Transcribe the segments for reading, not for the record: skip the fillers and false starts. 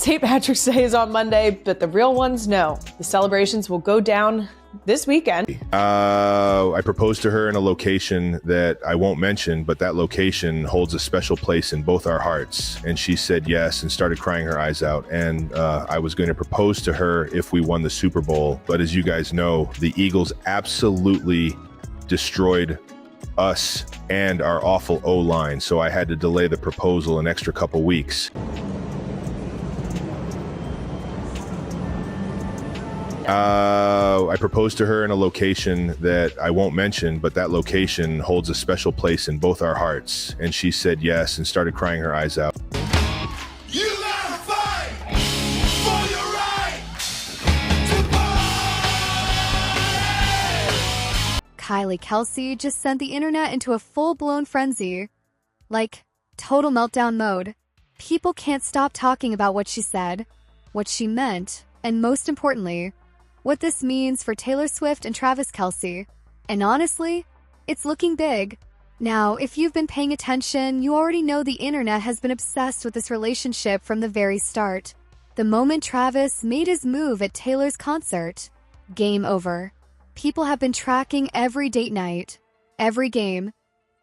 St. Patrick's Day is on Monday, but the real ones know. The celebrations will go down this weekend. I proposed to her in a location that I won't mention, but that location holds a special place in both our hearts. And she said yes and started crying her eyes out. And I was going to propose to her if we won the Super Bowl. But as you guys know, the Eagles absolutely destroyed us and our awful O-line. So I had to delay the proposal an extra couple weeks. I proposed to her in a location that I won't mention, but that location holds a special place in both our hearts. And she said yes and started crying her eyes out. You gotta fight for your right to buy. Kylie Kelce just sent the internet into a full-blown frenzy. Like, total meltdown mode. People can't stop talking about what she said, what she meant, and most importantly, what this means for Taylor Swift and Travis Kelce. And honestly, it's looking big. Now, if you've been paying attention, you already know the internet has been obsessed with this relationship from the very start. The moment Travis made his move at Taylor's concert, game over. People have been tracking every date night, every game,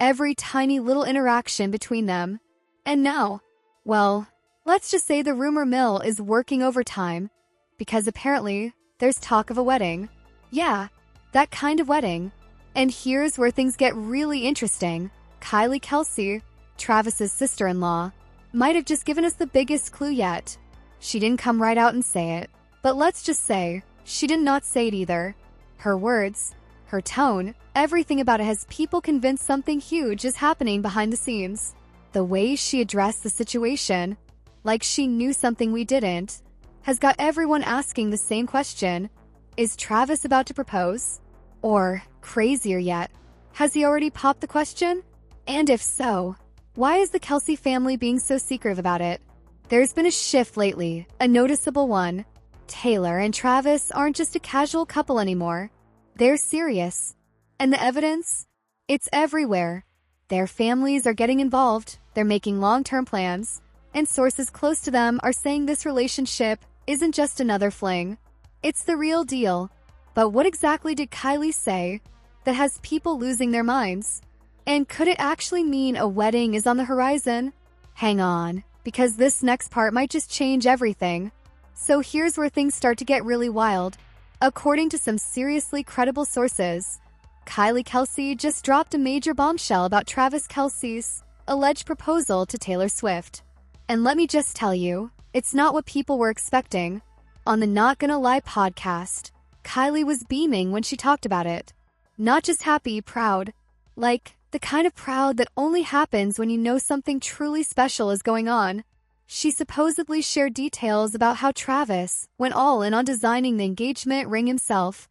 every tiny little interaction between them. And now, well, let's just say the rumor mill is working overtime, because apparently, there's talk of a wedding. Yeah, that kind of wedding. And here's where things get really interesting. Kylie Kelce, Travis's sister-in-law, might have just given us the biggest clue yet. She didn't come right out and say it, but let's just say, she did not say it either. Her words, her tone, everything about it has people convinced something huge is happening behind the scenes. The way she addressed the situation, like she knew something we didn't, has got everyone asking the same question. Is Travis about to propose? Or, crazier yet, has he already popped the question? And if so, why is the Kelce family being so secretive about it? There's been a shift lately, a noticeable one. Taylor and Travis aren't just a casual couple anymore. They're serious. And the evidence? It's everywhere. Their families are getting involved, they're making long-term plans, and sources close to them are saying this relationship isn't just another fling. It's the real deal. But what exactly did Kylie say that has people losing their minds? And could it actually mean a wedding is on the horizon? Hang on, because this next part might just change everything. So here's where things start to get really wild. According to some seriously credible sources, Kylie Kelce just dropped a major bombshell about Travis Kelce's alleged proposal to Taylor Swift. And let me just tell you, it's not what people were expecting. On the Not Gonna Lie podcast, Kylie was beaming when she talked about it. Not just happy, proud. Like, the kind of proud that only happens when you know something truly special is going on. She supposedly shared details about how Travis went all in on designing the engagement ring himself,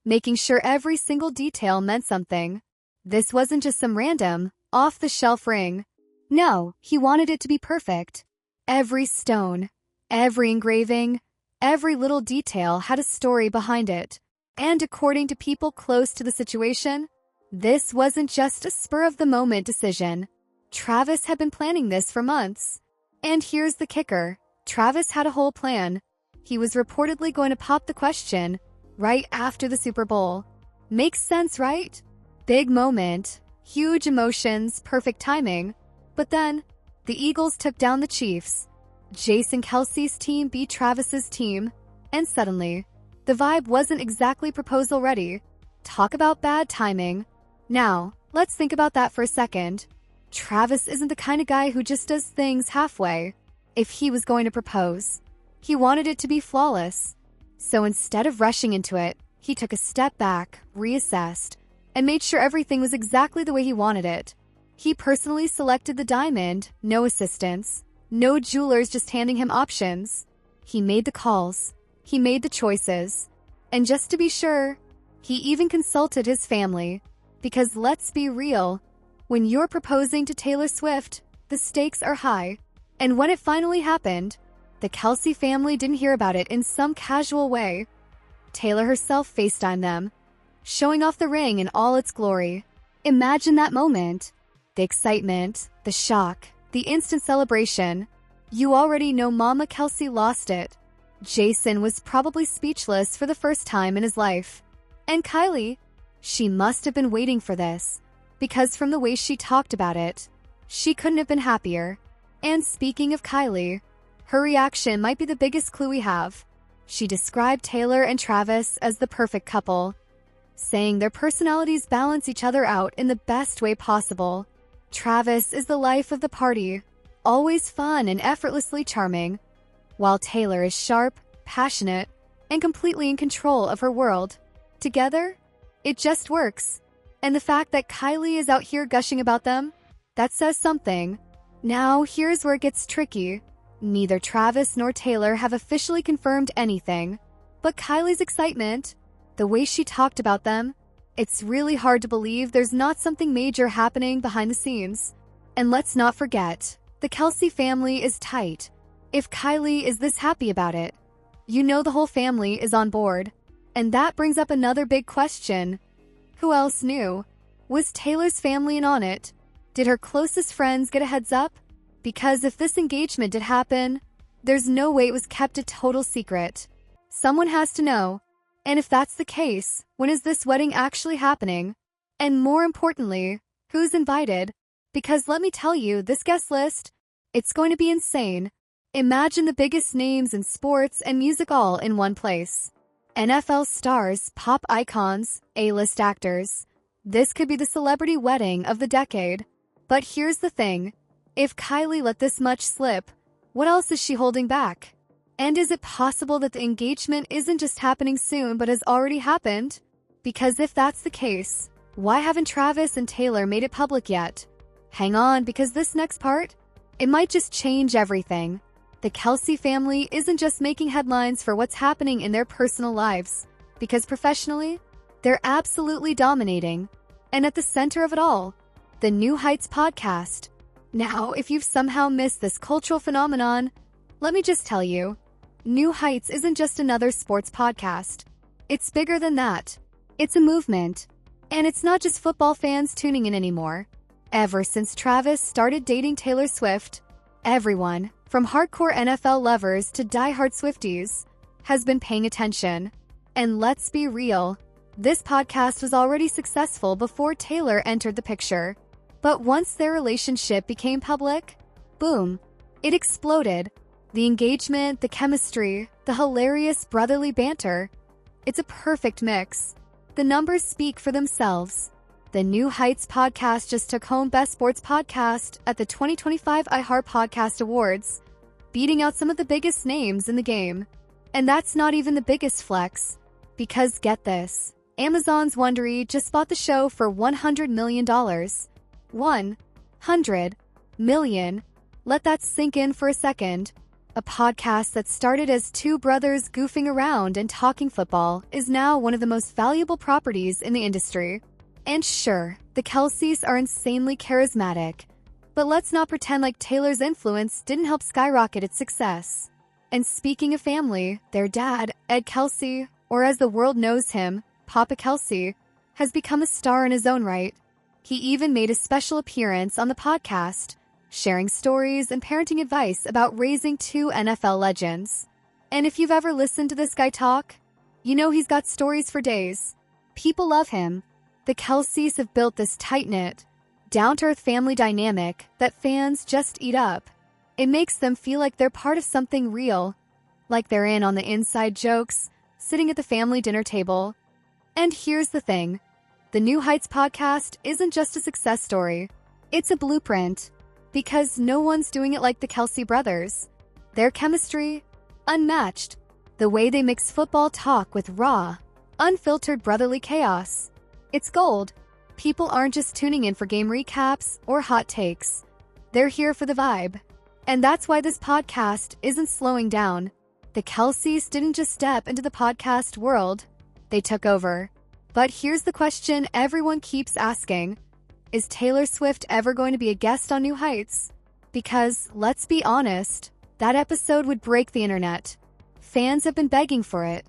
making sure every single detail meant something. This wasn't just some random, off-the-shelf ring. No, he wanted it to be perfect. Every stone, every engraving, every little detail had a story behind it. And according to people close to the situation, this wasn't just a spur-of-the-moment decision. Travis had been planning this for months. And here's the kicker. Travis had a whole plan. He was reportedly going to pop the question right after the Super Bowl. Makes sense, right? Big moment, huge emotions, perfect timing. But then, the Eagles took down the Chiefs. Jason Kelce's team beat Travis's team. And suddenly, the vibe wasn't exactly proposal ready. Talk about bad timing. Now, let's think about that for a second. Travis isn't the kind of guy who just does things halfway. If he was going to propose, he wanted it to be flawless. So instead of rushing into it, he took a step back, reassessed, and made sure everything was exactly the way he wanted it. He personally selected the diamond, no assistance, no jewelers just handing him options. He made the calls, he made the choices, and just to be sure, he even consulted his family. Because let's be real, when you're proposing to Taylor Swift, the stakes are high. And when it finally happened, the Kelce family didn't hear about it in some casual way. Taylor herself FaceTimed them, showing off the ring in all its glory. Imagine that moment. The excitement, the shock, the instant celebration. You already know Mama Kelce lost it. Jason was probably speechless for the first time in his life. And Kylie, she must have been waiting for this, because from the way she talked about it, she couldn't have been happier. And speaking of Kylie, her reaction might be the biggest clue we have. She described Taylor and Travis as the perfect couple, saying their personalities balance each other out in the best way possible. Travis is the life of the party, always fun and effortlessly charming, while Taylor is sharp, passionate, and completely in control of her world. Together, it just works. And the fact that Kylie is out here gushing about them, that says something. Now, here's where it gets tricky. Neither Travis nor Taylor have officially confirmed anything, but Kylie's excitement, the way she talked about them, it's really hard to believe there's not something major happening behind the scenes. And let's not forget, the Kelce family is tight. If Kylie is this happy about it, you know the whole family is on board. And that brings up another big question. Who else knew? Was Taylor's family in on it? Did her closest friends get a heads up? Because if this engagement did happen, there's no way it was kept a total secret. Someone has to know. And if that's the case, when is this wedding actually happening? And more importantly, who's invited? Because let me tell you, this guest list, it's going to be insane. Imagine the biggest names in sports and music all in one place. NFL stars, pop icons, A-list actors. This could be the celebrity wedding of the decade. But here's the thing. If Kylie let this much slip, what else is she holding back? And is it possible that the engagement isn't just happening soon but has already happened? Because if that's the case, why haven't Travis and Taylor made it public yet? Hang on, because this next part, it might just change everything. The Kelce family isn't just making headlines for what's happening in their personal lives, because professionally, they're absolutely dominating. And at the center of it all, the New Heights podcast. Now, if you've somehow missed this cultural phenomenon, let me just tell you, New Heights isn't just another sports podcast. It's bigger than that. It's a movement. And it's not just football fans tuning in anymore. Ever since Travis started dating Taylor Swift, everyone, from hardcore NFL lovers to diehard Swifties, has been paying attention. And let's be real, this podcast was already successful before Taylor entered the picture. But once their relationship became public, boom, it exploded. The engagement, the chemistry, the hilarious brotherly banter. It's a perfect mix. The numbers speak for themselves. The New Heights podcast just took home Best Sports Podcast at the 2025 iHeart Podcast Awards, beating out some of the biggest names in the game. And that's not even the biggest flex. Because get this, Amazon's Wondery just bought the show for $100 million. 100 million. Let that sink in for a second. A podcast that started as two brothers goofing around and talking football is now one of the most valuable properties in the industry. And sure, the Kelces are insanely charismatic, but let's not pretend like Taylor's influence didn't help skyrocket its success. And speaking of family, their dad, Ed Kelce, or as the world knows him, Papa Kelce, has become a star in his own right. He even made a special appearance on the podcast, sharing stories and parenting advice about raising two NFL legends. And if you've ever listened to this guy talk, you know he's got stories for days. People love him. The Kelces have built this tight-knit, down-to-earth family dynamic that fans just eat up. It makes them feel like they're part of something real, like they're in on the inside jokes, sitting at the family dinner table. And here's the thing. The New Heights podcast isn't just a success story. It's a blueprint. Because no one's doing it like the Kelce brothers. Their chemistry, unmatched. The way they mix football talk with raw, unfiltered brotherly chaos. It's gold. People aren't just tuning in for game recaps or hot takes. They're here for the vibe. And that's why this podcast isn't slowing down. The Kelces didn't just step into the podcast world. They took over. But here's the question everyone keeps asking. Is Taylor Swift ever going to be a guest on New Heights? Because, let's be honest, that episode would break the internet. Fans have been begging for it.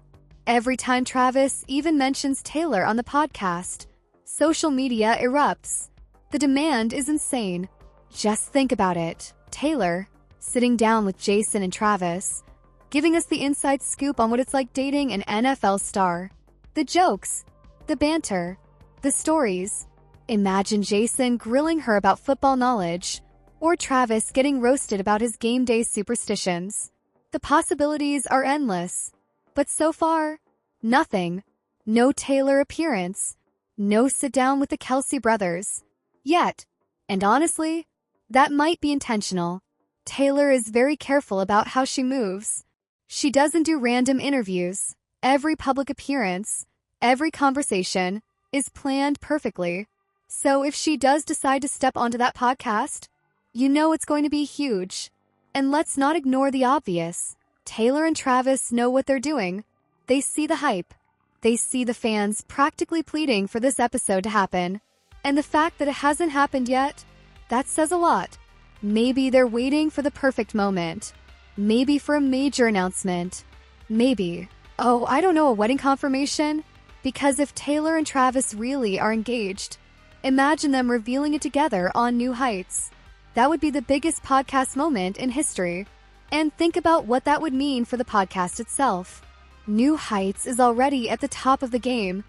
Every time Travis even mentions Taylor on the podcast, social media erupts. The demand is insane. Just think about it. Taylor, sitting down with Jason and Travis, giving us the inside scoop on what it's like dating an NFL star. The jokes, the banter, the stories. Imagine Jason grilling her about football knowledge, or Travis getting roasted about his game day superstitions. The possibilities are endless. But so far, nothing. No Taylor appearance. No sit down with the Kelce brothers. Yet. And honestly, that might be intentional. Taylor is very careful about how she moves. She doesn't do random interviews. Every public appearance, every conversation, is planned perfectly. So if she does decide to step onto that podcast, you know it's going to be huge. And let's not ignore the obvious. Taylor and Travis know what they're doing. They see the hype. They see the fans practically pleading for this episode to happen. And the fact that it hasn't happened yet, that says a lot. Maybe they're waiting for the perfect moment. Maybe for a major announcement. Maybe, I don't know, a wedding confirmation? Because if Taylor and Travis really are engaged, imagine them revealing it together on New Heights. That would be the biggest podcast moment in history. And think about what that would mean for the podcast itself. New Heights is already at the top of the game,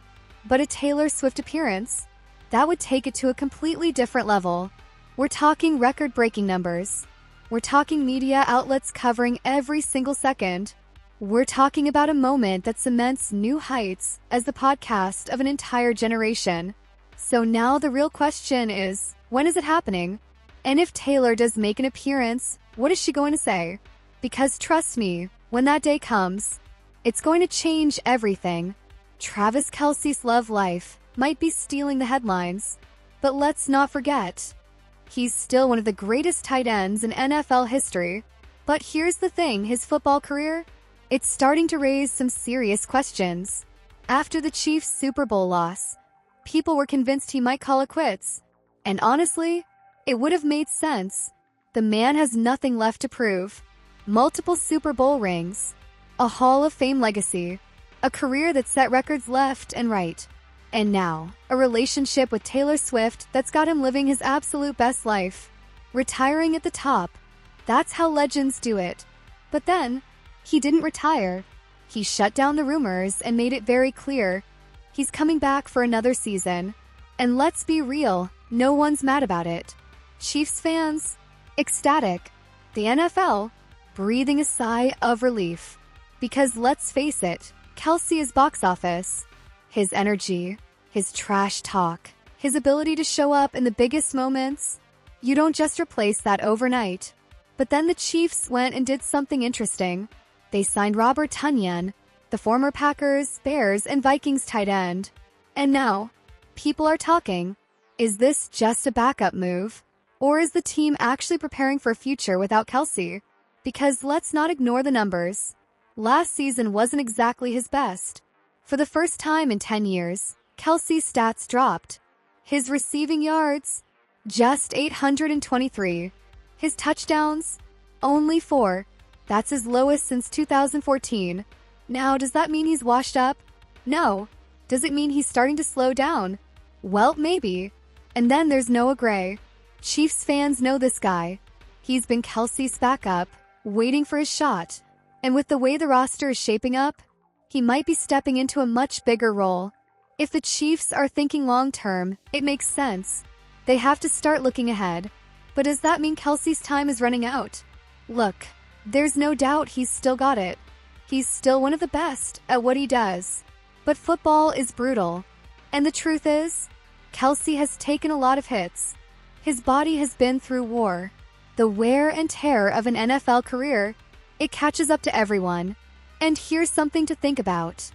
but a Taylor Swift appearance, that would take it to a completely different level. We're talking record-breaking numbers. We're talking media outlets covering every single second. We're talking about a moment that cements New Heights as the podcast of an entire generation. So now the real question is, when is it happening? And if Taylor does make an appearance, what is she going to say? Because trust me, when that day comes, it's going to change everything. Travis Kelce's love life might be stealing the headlines, but let's not forget, he's still one of the greatest tight ends in NFL history. But here's the thing, his football career, it's starting to raise some serious questions. After the Chiefs' Super Bowl loss, people were convinced he might call it quits. And honestly, it would have made sense. The man has nothing left to prove. Multiple Super Bowl rings, a Hall of Fame legacy, a career that set records left and right. And now, a relationship with Taylor Swift that's got him living his absolute best life. Retiring at the top. That's how legends do it. But then, he didn't retire. He shut down the rumors and made it very clear. He's coming back for another season. And let's be real, no one's mad about it. Chiefs fans, ecstatic. The NFL, breathing a sigh of relief. Because let's face it, Kelce is box office. His energy, his trash talk, his ability to show up in the biggest moments, you don't just replace that overnight. But then the Chiefs went and did something interesting. They signed Robert Tonyan, the former Packers, Bears, and Vikings tight end. And now, people are talking. Is this just a backup move? Or is the team actually preparing for a future without Kelce? Because let's not ignore the numbers. Last season wasn't exactly his best. For the first time in 10 years, Kelce's stats dropped. His receiving yards, just 823. His touchdowns, only 4. That's his lowest since 2014. Now, does that mean he's washed up? No. Does it mean he's starting to slow down? Well, maybe. And then there's Noah Gray. Chiefs fans know this guy. He's been Kelce's backup, waiting for his shot. And with the way the roster is shaping up, he might be stepping into a much bigger role. If the Chiefs are thinking long-term, it makes sense. They have to start looking ahead. But does that mean Kelce's time is running out? Look, there's no doubt he's still got it. He's still one of the best at what he does. But football is brutal. And the truth is, Kelce has taken a lot of hits. His body has been through war. The wear and tear of an NFL career, it catches up to everyone. And here's something to think about.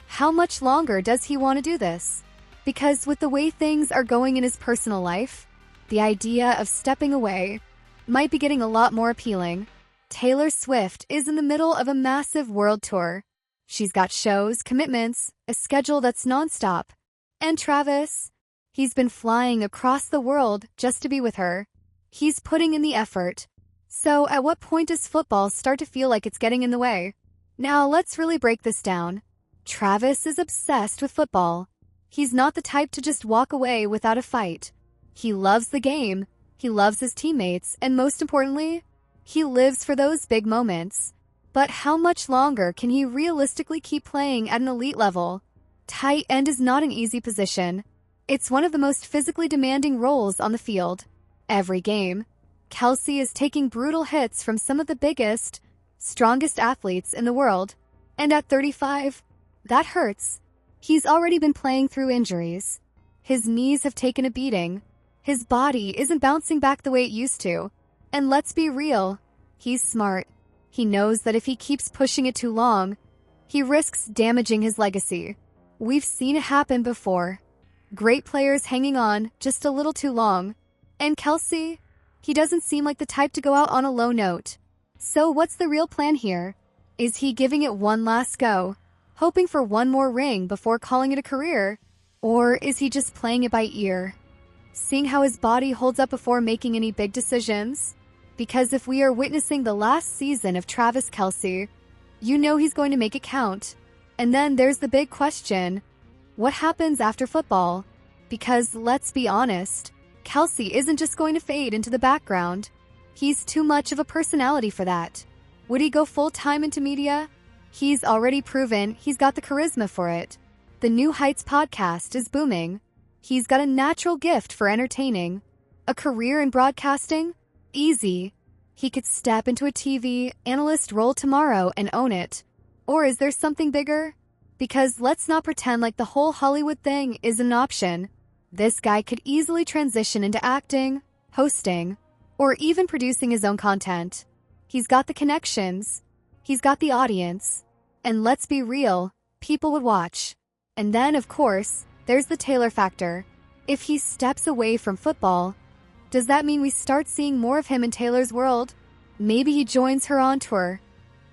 How much longer does he want to do this? Because with the way things are going in his personal life, the idea of stepping away might be getting a lot more appealing. Taylor Swift is in the middle of a massive world tour. She's got shows, commitments, a schedule that's nonstop. And Travis, he's been flying across the world just to be with her. He's putting in the effort. So at what point does football start to feel like it's getting in the way? Now let's really break this down. Travis is obsessed with football. He's not the type to just walk away without a fight. He loves the game, he loves his teammates, and most importantly, He lives for those big moments. But how much longer can he realistically keep playing at an elite level? Tight end is not an easy position. It's one of the most physically demanding roles on the field. Every game, Kelce is taking brutal hits from some of the biggest, strongest athletes in the world. And at 35, that hurts. He's already been playing through injuries. His knees have taken a beating. His body isn't bouncing back the way it used to. And let's be real, he's smart. He knows that if he keeps pushing it too long, he risks damaging his legacy. We've seen it happen before. Great players hanging on just a little too long. And Kelce, he doesn't seem like the type to go out on a low note. So what's the real plan here? Is he giving it one last go, hoping for one more ring before calling it a career? Or is he just playing it by ear, seeing how his body holds up before making any big decisions? Because if we are witnessing the last season of Travis Kelce, you know he's going to make it count. And then there's the big question, what happens after football? Because let's be honest, Kelce isn't just going to fade into the background. He's too much of a personality for that. Would he go full-time into media? He's already proven he's got the charisma for it. The New Heights podcast is booming. He's got a natural gift for entertaining. A career in broadcasting? Easy. He could step into a TV analyst role tomorrow and own it. Or is there something bigger? Because let's not pretend like the whole Hollywood thing is an option. This guy could easily transition into acting, hosting, or even producing his own content. He's got the connections. He's got the audience. And let's be real, people would watch. And then, of course, there's the Taylor factor. If he steps away from football, does that mean we start seeing more of him in Taylor's world? Maybe he joins her on tour.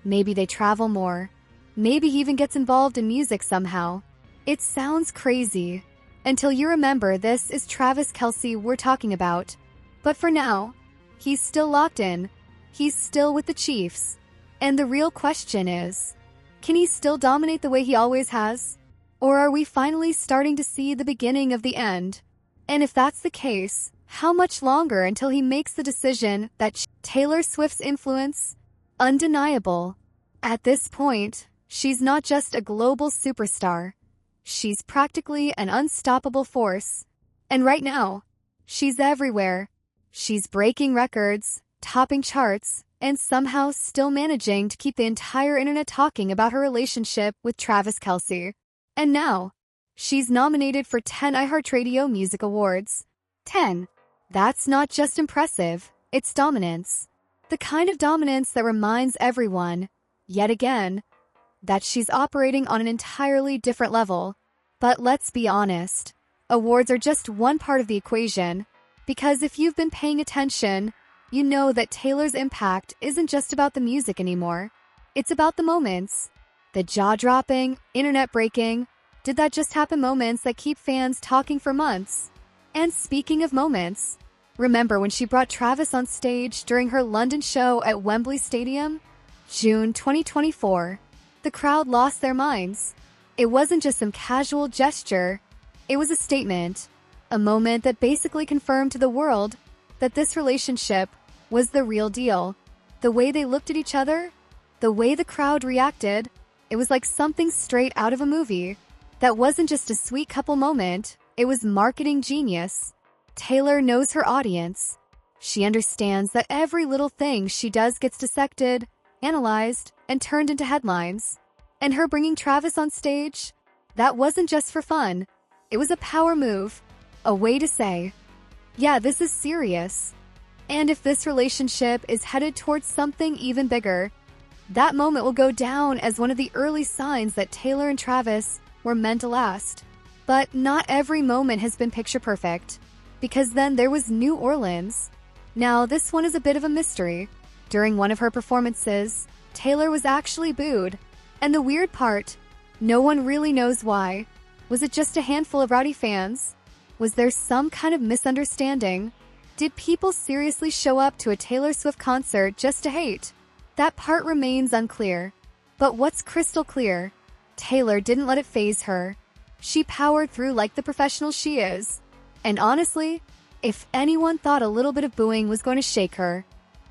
Maybe they travel more. Maybe he even gets involved in music somehow. It sounds crazy. Until you remember this is Travis Kelce we're talking about. But for now, he's still locked in. He's still with the Chiefs. And the real question is, can he still dominate the way he always has? Or are we finally starting to see the beginning of the end? And if that's the case, how much longer until he makes the decision that Taylor Swift's influence? Undeniable. At this point, she's not just a global superstar. She's practically an unstoppable force. And right now, she's everywhere. She's breaking records, topping charts, and somehow still managing to keep the entire internet talking about her relationship with Travis Kelce. And now, she's nominated for 10 iHeartRadio Music Awards. 10. That's not just impressive, it's dominance. The kind of dominance that reminds everyone, yet again, that she's operating on an entirely different level. But let's be honest, awards are just one part of the equation. Because if you've been paying attention, you know that Taylor's impact isn't just about the music anymore. It's about the moments. The jaw-dropping, internet-breaking, did that just happen moments that keep fans talking for months. And speaking of moments, remember when she brought Travis on stage during her London show at Wembley Stadium? June 2024. The crowd lost their minds. It wasn't just some casual gesture. It was a statement. A moment that basically confirmed to the world that this relationship was the real deal. The way they looked at each other, the way the crowd reacted, it was like something straight out of a movie. That wasn't just a sweet couple moment, it was marketing genius. Taylor knows her audience. She understands that every little thing she does gets dissected, analyzed, and turned into headlines. And her bringing Travis on stage, that wasn't just for fun. It was a power move, a way to say, yeah, this is serious. And if this relationship is headed towards something even bigger, that moment will go down as one of the early signs that Taylor and Travis were meant to last. But not every moment has been picture perfect, because then there was New Orleans. Now, this one is a bit of a mystery. During one of her performances, Taylor was actually booed. And the weird part, no one really knows why. Was it just a handful of rowdy fans? Was there some kind of misunderstanding? Did people seriously show up to a Taylor Swift concert just to hate? That part remains unclear. But what's crystal clear? Taylor didn't let it faze her. She powered through like the professional she is. And honestly, if anyone thought a little bit of booing was going to shake her,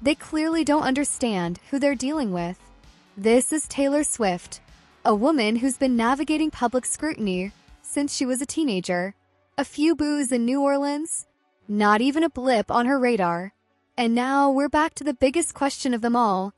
They clearly don't understand who they're dealing with. This is Taylor Swift, a woman who's been navigating public scrutiny since she was a teenager. A few boos in New Orleans, not even a blip on her radar. And now we're back to the biggest question of them all.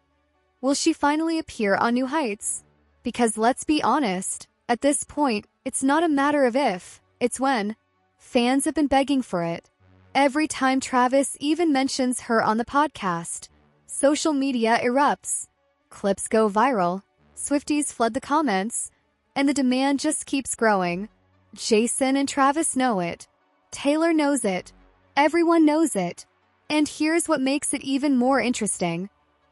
Will she finally appear on New Heights? Because let's be honest, at this point, it's not a matter of if, it's when. Fans have been begging for it. Every time Travis even mentions her on the podcast, social media erupts. Clips go viral, Swifties flood the comments, and the demand just keeps growing. Jason and Travis know it. Taylor knows it. Everyone knows it. And here's what makes it even more interesting.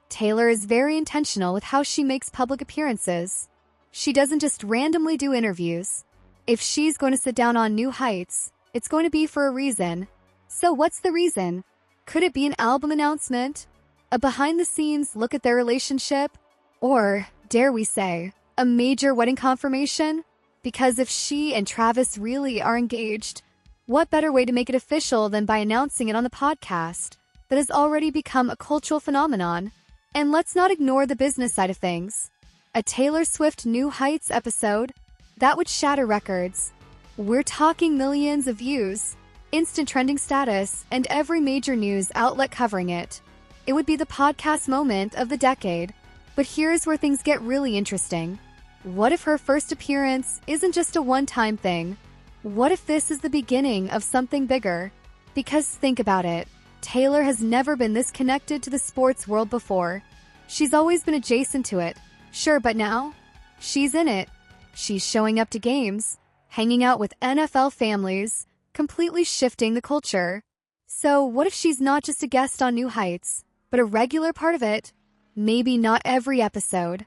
Taylor is very intentional with how she makes public appearances. She doesn't just randomly do interviews. If she's going to sit down on New Heights, it's going to be for a reason. So what's the reason? Could it be an album announcement? A behind-the-scenes look at their relationship? Or, dare we say, a major wedding confirmation? Because if she and Travis really are engaged, what better way to make it official than by announcing it on the podcast that has already become a cultural phenomenon? And let's not ignore the business side of things. A Taylor Swift New Heights episode, that would shatter records. We're talking millions of views, instant trending status, and every major news outlet covering it. It would be the podcast moment of the decade. But here's where things get really interesting. What if her first appearance isn't just a one-time thing? What if this is the beginning of something bigger? Because think about it. Taylor has never been this connected to the sports world before. She's always been adjacent to it. Sure, but now? She's in it. She's showing up to games, hanging out with NFL families, completely shifting the culture. So what if she's not just a guest on New Heights, but a regular part of it? Maybe not every episode.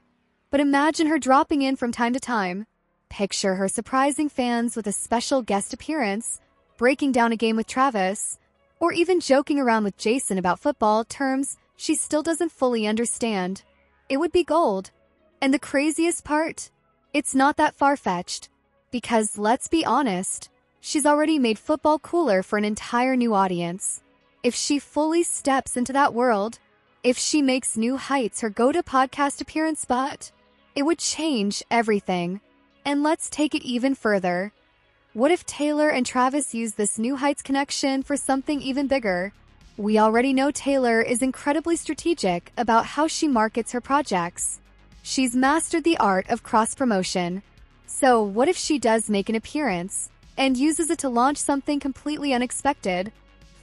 But imagine her dropping in from time to time. Picture her surprising fans with a special guest appearance, breaking down a game with Travis, or even joking around with Jason about football terms she still doesn't fully understand. It would be gold. And the craziest part? It's not that far-fetched. Because let's be honest, she's already made football cooler for an entire new audience. If she fully steps into that world, if she makes New Heights her go-to podcast appearance spot, it would change everything. And let's take it even further. What if Taylor and Travis use this New Heights connection for something even bigger? We already know Taylor is incredibly strategic about how she markets her projects. She's mastered the art of cross-promotion. So what if she does make an appearance and uses it to launch something completely unexpected?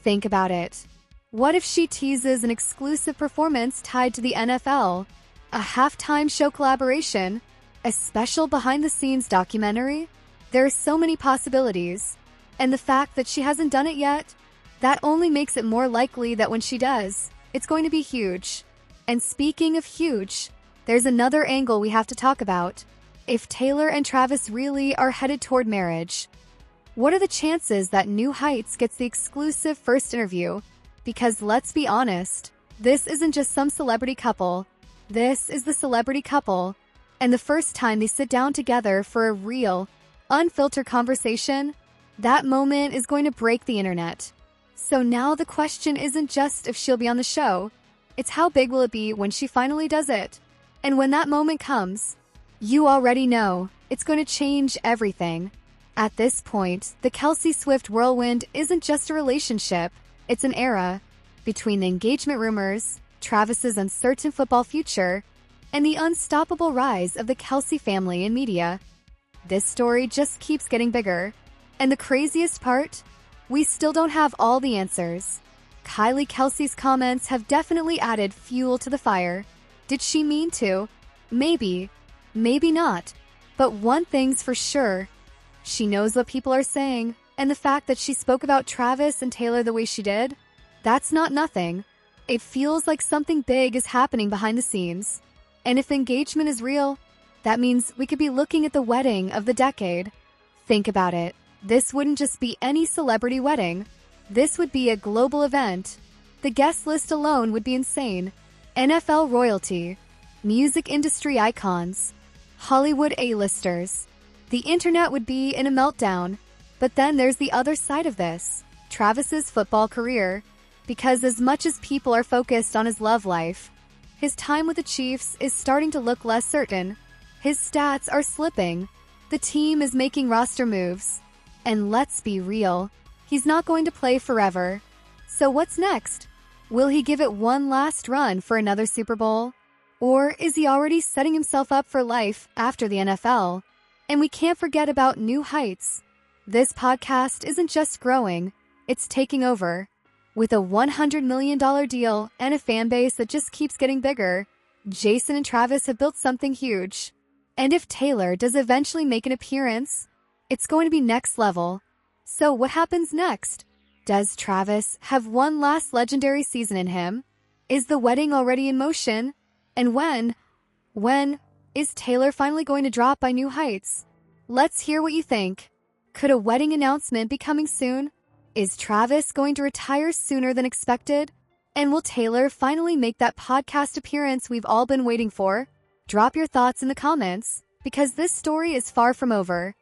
Think about it. What if she teases an exclusive performance tied to the NFL, a halftime show collaboration, a special behind-the-scenes documentary? There are so many possibilities, and the fact that she hasn't done it yet, that only makes it more likely that when she does, it's going to be huge. And speaking of huge, there's another angle we have to talk about. If Taylor and Travis really are headed toward marriage, what are the chances that New Heights gets the exclusive first interview? Because let's be honest, this isn't just some celebrity couple. This is the celebrity couple. And the first time they sit down together for a real, unfiltered conversation, that moment is going to break the internet. So now the question isn't just if she'll be on the show, it's how big will it be when she finally does it. And when that moment comes, you already know, it's going to change everything. At this point, the Kelce-Swift whirlwind isn't just a relationship, it's an era. Between the engagement rumors, Travis's uncertain football future, and the unstoppable rise of the Kelce family in media, this story just keeps getting bigger. And the craziest part? We still don't have all the answers. Kylie Kelce's comments have definitely added fuel to the fire. Did she mean to? Maybe. Maybe not. But one thing's for sure. She knows what people are saying, and the fact that she spoke about Travis and Taylor the way she did, that's not nothing. It feels like something big is happening behind the scenes. And if engagement is real, that means we could be looking at the wedding of the decade. Think about it. This wouldn't just be any celebrity wedding. This would be a global event. The guest list alone would be insane. NFL royalty, music industry icons, Hollywood A-listers. The internet would be in a meltdown. But then there's the other side of this. Travis's football career. Because as much as people are focused on his love life, his time with the Chiefs is starting to look less certain. His stats are slipping. The team is making roster moves. And let's be real, he's not going to play forever. So what's next? Will he give it one last run for another Super Bowl? Or is he already setting himself up for life after the NFL? And we can't forget about new heights. This podcast isn't just growing, it's taking over. With a $100 million deal and a fan base that just keeps getting bigger, Jason and Travis have built something huge. And if Taylor does eventually make an appearance, it's going to be next level. So what happens next? Does Travis have one last legendary season in him? Is the wedding already in motion? And when is Taylor finally going to drop by new heights? Let's hear what you think. Could a wedding announcement be coming soon? Is Travis going to retire sooner than expected? And will Taylor finally make that podcast appearance we've all been waiting for? Drop your thoughts in the comments, because this story is far from over.